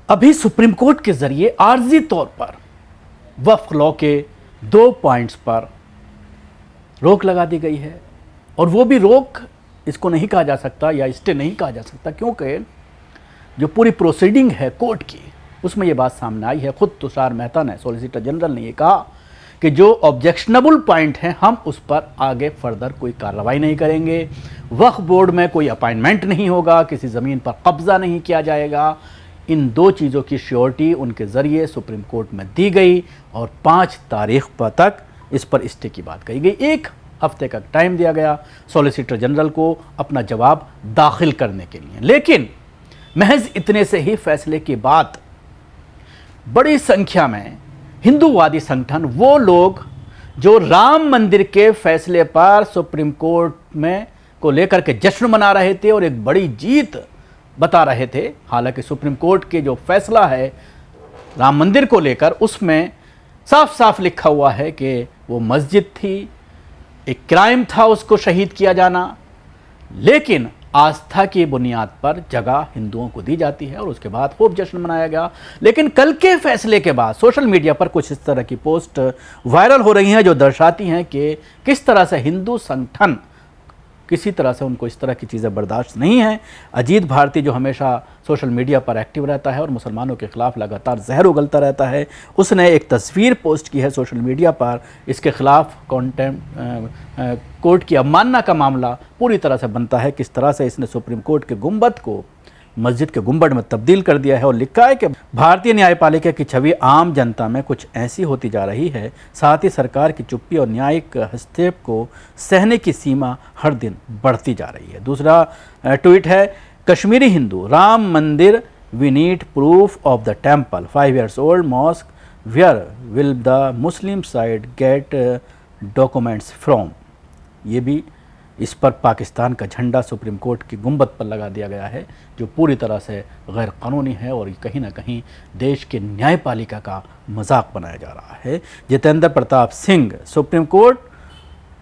अभी supreme court के जरिए आर्जी तौर पर वक्फ लॉ के 2 पॉइंट्स पर रोक लगा दी गई है, और वो भी रोक इसको नहीं कहा जा सकता या स्टे नहीं कहा जा सकता, क्योंकि जो पूरी प्रोसीडिंग है कोर्ट की उसमें ये बात सामने आई है। खुद तुषार मेहता ने, सॉलिसिटर जनरल ने ये कहा कि जो ऑब्जेक्शनेबल पॉइंट हैं हम उस पर आगे फर्दर कोई कार्रवाई नहीं करेंगे, वक्फ बोर्ड में कोई अपॉइंटमेंट नहीं होगा, किसी ज़मीन पर कब्जा नहीं किया जाएगा। इन 2 चीज़ों की श्योरिटी उनके ज़रिए सुप्रीम कोर्ट में दी गई और 5 तारीख तक इस पर स्टे की बात कही गई। 1 हफ्ते का टाइम दिया गया सॉलिसिटर जनरल को अपना जवाब दाखिल करने के लिए, लेकिन महज इतने से ही फैसले के बाद बड़ी संख्या में हिंदूवादी संगठन, वो लोग जो राम मंदिर के फैसले पर सुप्रीम कोर्ट में को लेकर के जश्न मना रहे थे और एक बड़ी जीत बता रहे थे, हालांकि सुप्रीम कोर्ट के जो फैसला है राम मंदिर को लेकर उसमें साफ साफ लिखा हुआ है कि वो मस्जिद थी, एक क्राइम था उसको शहीद किया जाना, लेकिन आस्था की बुनियाद पर जगह हिंदुओं को दी जाती है और उसके बाद खूब जश्न मनाया गया। लेकिन कल के फैसले के बाद सोशल मीडिया पर कुछ इस तरह की पोस्ट वायरल हो रही हैं जो दर्शाती हैं कि किस तरह से हिंदू संगठन, किसी तरह से उनको इस तरह की चीज़ें बर्दाश्त नहीं है। अजीत भारती जो हमेशा सोशल मीडिया पर एक्टिव रहता है और मुसलमानों के ख़िलाफ़ लगातार जहर उगलता रहता है, उसने एक तस्वीर पोस्ट की है सोशल मीडिया पर। इसके ख़िलाफ़ कोर्ट की अवमानना का मामला पूरी तरह से बनता है, किस तरह से इसने सुप्रीम कोर्ट के गुंबद को मस्जिद के गुंबद में तब्दील कर दिया है। और लिखा है कि भारतीय न्यायपालिका की छवि आम जनता में कुछ ऐसी होती जा रही है, साथ ही सरकार की चुप्पी और न्यायिक हस्तक्षेप को सहने की सीमा हर दिन बढ़ती जा रही है। दूसरा ट्वीट है, Kashmiri Hindu, Ram Mandir, we need proof of the temple, 5 years old mosque, where will the Muslim side get documents from. ये भी इस पर पाकिस्तान का झंडा सुप्रीम कोर्ट की गुंबद पर लगा दिया गया है, जो पूरी तरह से गैर कानूनी है और कहीं ना कहीं देश के न्यायपालिका का मजाक बनाया जा रहा है। जितेंद्र प्रताप सिंह, सुप्रीम कोर्ट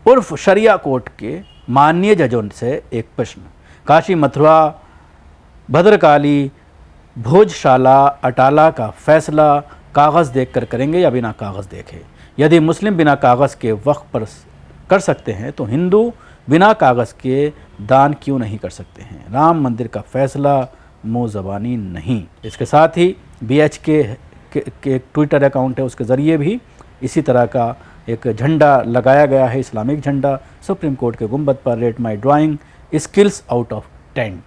उर्फ शरिया कोर्ट के माननीय जजों से एक प्रश्न, काशी, मथुरा, भद्रकाली, भोजशाला, अटाला का फैसला कागज़ देखकर करेंगे या बिना कागज़ देखे? यदि मुस्लिम बिना कागज़ के वक्फ पर कर सकते हैं तो हिंदू बिना कागज़ के दान क्यों नहीं कर सकते हैं? राम मंदिर का फैसला मुँह ज़बानी नहीं। इसके साथ ही BH के ट्विटर अकाउंट है, उसके ज़रिए भी इसी तरह का एक झंडा लगाया गया है, इस्लामिक झंडा सुप्रीम कोर्ट के गुंबद पर। Rate my drawing skills out of 10,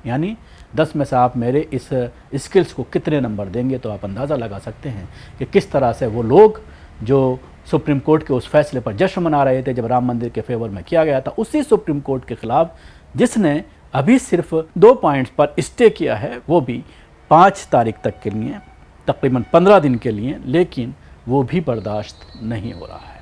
यानी 10 में से आप मेरे इस स्किल्स को कितने नंबर देंगे, तो आप अंदाज़ा लगा सकते हैं कि किस तरह से वो लोग जो सुप्रीम कोर्ट के उस फैसले पर जश्न मना रहे थे जब राम मंदिर के फेवर में किया गया था, उसी सुप्रीम कोर्ट के खिलाफ जिसने अभी सिर्फ 2 पॉइंट्स पर स्टे किया है, वो भी 5 तारीख तक के लिए, तकरीबन 15 दिन के लिए, लेकिन वो भी बर्दाश्त नहीं हो रहा है।